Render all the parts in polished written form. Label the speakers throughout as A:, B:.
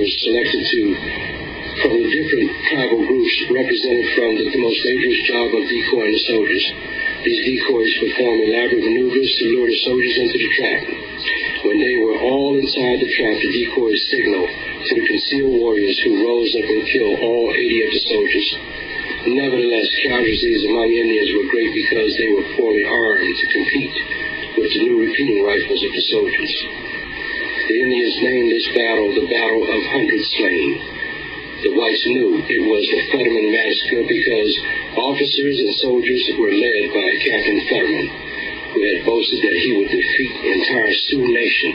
A: were selected from the different tribal groups represented from the most dangerous job of decoying the soldiers. These decoys perform elaborate maneuvers to lure the soldiers into the trap. When they were all inside the trap, the decoys signaled to the concealed warriors who rose up and killed all 80 of the soldiers. Nevertheless, casualties among Indians were great because they were poorly armed to compete with the new repeating rifles of the soldiers. The Indians named this battle the Battle of Hundred Slain. The whites knew it was the Fetterman Massacre because officers and soldiers were led by Captain Fetterman, who had boasted that he would defeat the entire Sioux nation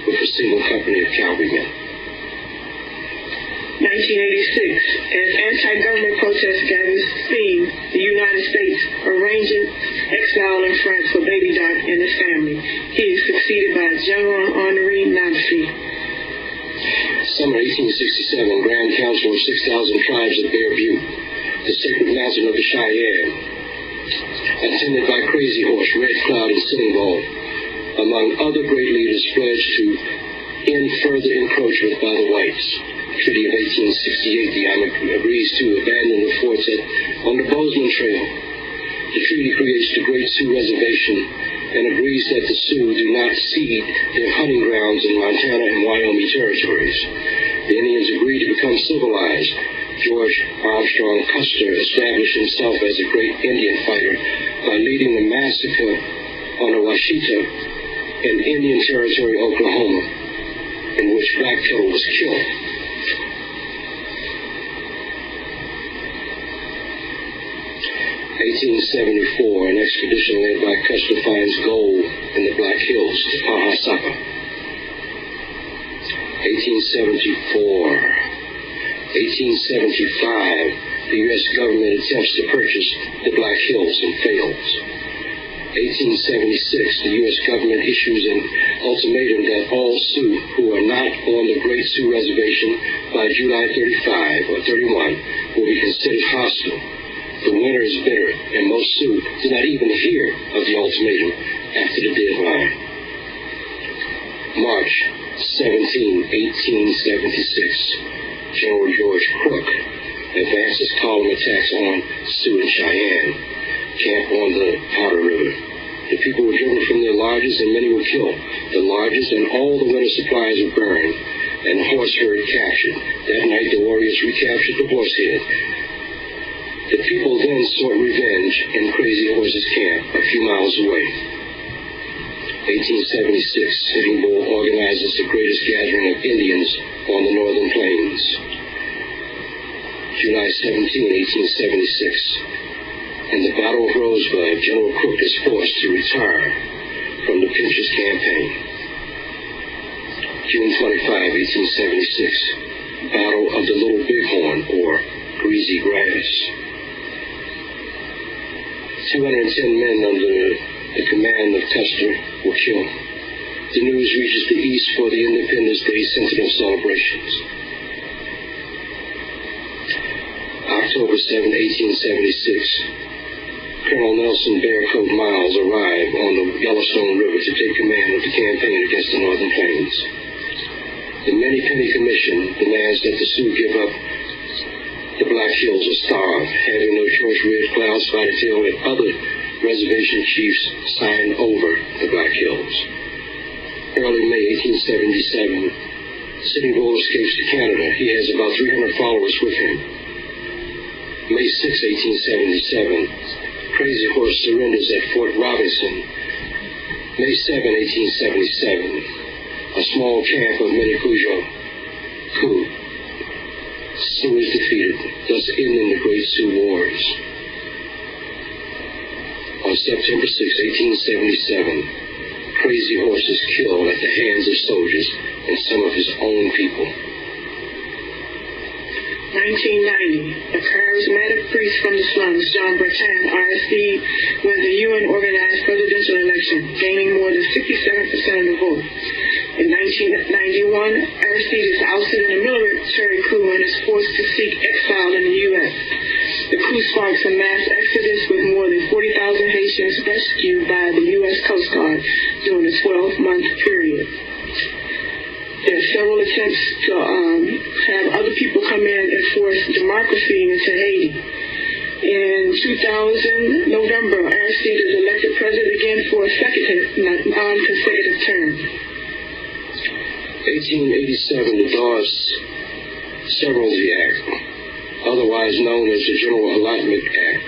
A: with a single company of cavalrymen.
B: 1986, as anti-government protests gathered steam, the United States arranging exile in France for Baby Doc and his family. He is succeeded by General Henri Nancy.
A: Summer 1867, Grand Council of 6,000 tribes at Bear Butte, the sacred mountain of the Cheyenne, attended by Crazy Horse, Red Cloud, and Sitting Bull, among other great leaders, pledged to end further encroachment by the whites. Treaty of 1868, the Army agrees to abandon the forts on the Bozeman Trail. The treaty creates the Great Sioux Reservation and agrees that the Sioux do not cede their hunting grounds in Montana and Wyoming territories. The Indians agreed to become civilized. George Armstrong Custer established himself as a great Indian fighter by leading the massacre on the Washita in Indian Territory, Oklahoma, in which Black Kettle was killed. 1874, an expedition led by Custer finds gold in the Black Hills to Pahasaka. 1875, the U.S. government attempts to purchase the Black Hills and fails. 1876, the U.S. government issues an ultimatum that all Sioux who are not on the Great Sioux Reservation by July 35 or 31 will be considered hostile. The winter is bitter, and most Sioux do not even hear of the ultimatum after the deadline. March 17, 1876, General George Crook advances column attacks on Sioux and Cheyenne camp on the Powder River. The people were driven from their lodges and many were killed. The lodges and all the winter supplies were burned and the horse herd captured. That night the warriors recaptured the horse head. The people then sought revenge in Crazy Horse's camp a few miles away. 1876, Sitting Bull organizes the greatest gathering of Indians on the northern plains. July 17, 1876. In the Battle of Rosebud, General Crook is forced to retire from the Pinchers campaign. June 25, 1876, Battle of the Little Bighorn, or Greasy Grass. 210 men under the command of Custer were killed. The news reaches the East for the Independence Day Sentinel celebrations. October 7, 1876. Colonel Nelson Bearcoat Miles arrived on the Yellowstone River to take command of the campaign against the Northern Plains. The Many Penny Commission demands that the Sioux give up the Black Hills or starve. Having no choice, Red Cloud, Spotted-Tail, and other reservation chiefs signed over the Black Hills. Early May 1877, Sitting Bull escapes to Canada. He has about 300 followers with him. May 6, 1877, Crazy Horse surrenders at Fort Robinson. May 7, 1877, a small camp of Minicujo coup. Sioux is defeated, thus ending the Great Sioux Wars. On September 6, 1877, Crazy Horse is killed at the hands of soldiers and some of his own people.
B: 1990, a charismatic priest from the slums, John Breton, RSD, wins the UN-organized presidential election, gaining more than 67% of the vote. In 1991, Aristides is ousted in a military coup and is forced to seek exile in the U.S. The coup sparks a mass exodus with more than 40,000 Haitians rescued by the U.S. Coast Guard during a 12-month period. There are several attempts to democracy into Haiti. In 2000, November, Aristide is elected president again for a second non-consecutive term.
A: 1887, the Dawes Severalty Act, otherwise known as the General Allotment Act,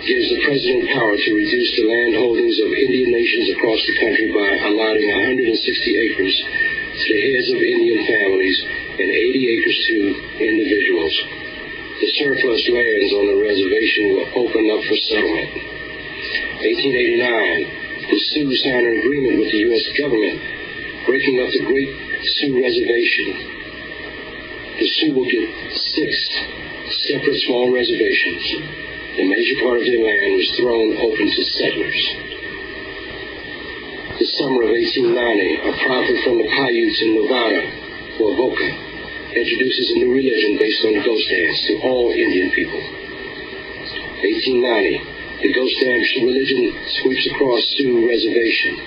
A: gives the president power to reduce the land holdings of Indian nations across the country by allotting 160 acres to the heads of Indian families and 80 acres to individuals. The surplus lands on the reservation were opened up for settlement. 1889, the Sioux signed an agreement with the U.S. government breaking up the Great Sioux Reservation. The Sioux will get 6 separate small reservations. The major part of their land was thrown open to settlers. The summer of 1890, a prophet from the Paiutes in Nevada, Wavoka, introduces a new religion based on the ghost dance to all Indian people. 1890, the ghost dance religion sweeps across Sioux Reservation.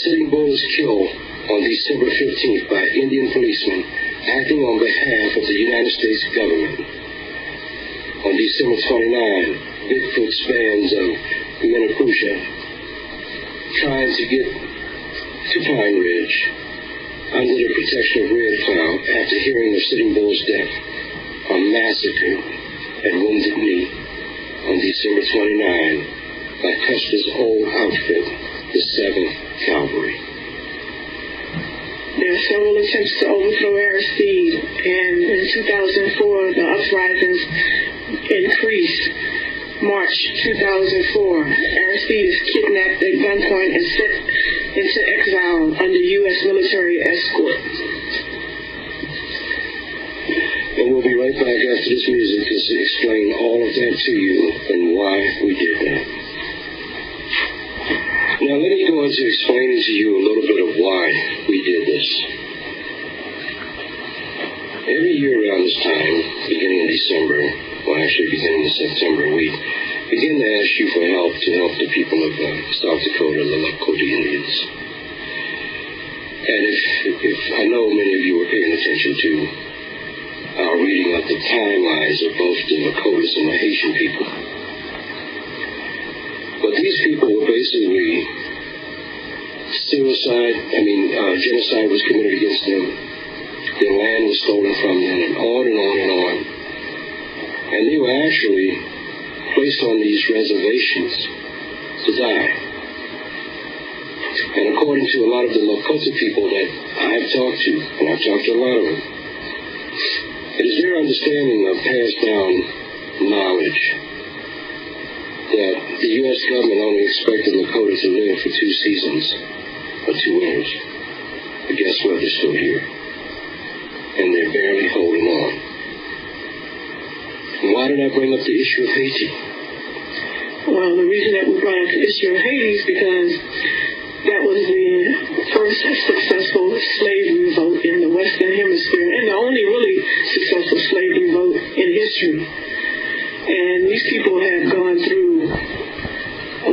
A: Sitting Bull is killed on December 15th by Indian policemen acting on behalf of the United States government. On December 29, Bigfoot's bands of Minnecuca trying to get to Pine Ridge under the protection of Red Cloud after hearing of Sitting Bull's death are massacred at Wounded Knee on December 29 by Custer's old outfit, the 7th Cavalry.
B: There are several attempts to overthrow Aristide, and in 2004, the uprisings increased. March 2004, Aristide is kidnapped at gunpoint and sent into exile under U.S. military escort.
A: And we'll be right back after this music to explain all of that to you and why we did that. Now let me go into explaining to you a little bit of why we did this. Every year around this time, beginning in December, well actually beginning in September, we begin to ask you for help to help the people of South Dakota, the Lakota Indians. And if I know many of you were paying attention to our reading of the timelines of both the Lakotas and the Haitian people. But these people were basically genocide was committed against them. Their land was stolen from them, and on and on and on. And they were actually placed on these reservations to die. And according to a lot of the Lakota people that I've talked to, and I've talked to a lot of them, it is their understanding of passed down knowledge that the U.S. government only expected Lakota to live for 2 seasons or 2 winters. But guess what? They're still here. And they're barely holding on. And why did I bring up the issue of Haiti?
B: Well, the reason that we brought up the issue of Haiti is because that was the first successful slavery vote in the Western Hemisphere, and the only really successful slavery vote in history. And these people have gone through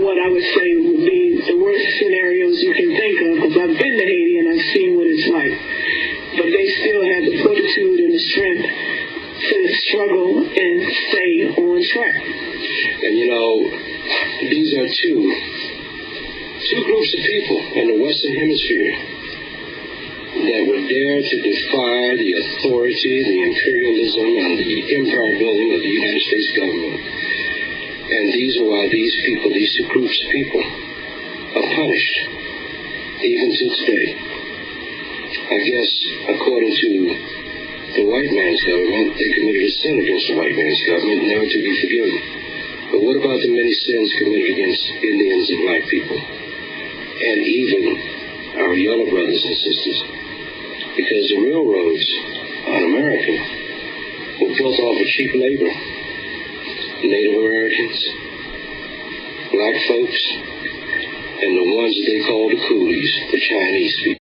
B: what I would say would be the worst scenarios you can think of, because I've been to Haiti and I've seen what it's like. But they still have the fortitude and the strength to struggle and stay on track.
A: And you know, these are two groups of people in the Western Hemisphere that would dare to defy the authority, the imperialism, and the empire building of the United States government. And these are why these people, these 2 groups of people, are punished, even to today. I guess, according to the white man's government, they committed a sin against the white man's government, never to be forgiven. But what about the many sins committed against Indians and black people? And even our yellow brothers and sisters? Because the railroads on America were built off of cheap labor. Native Americans, black folks, and the ones that they call the coolies, the Chinese people.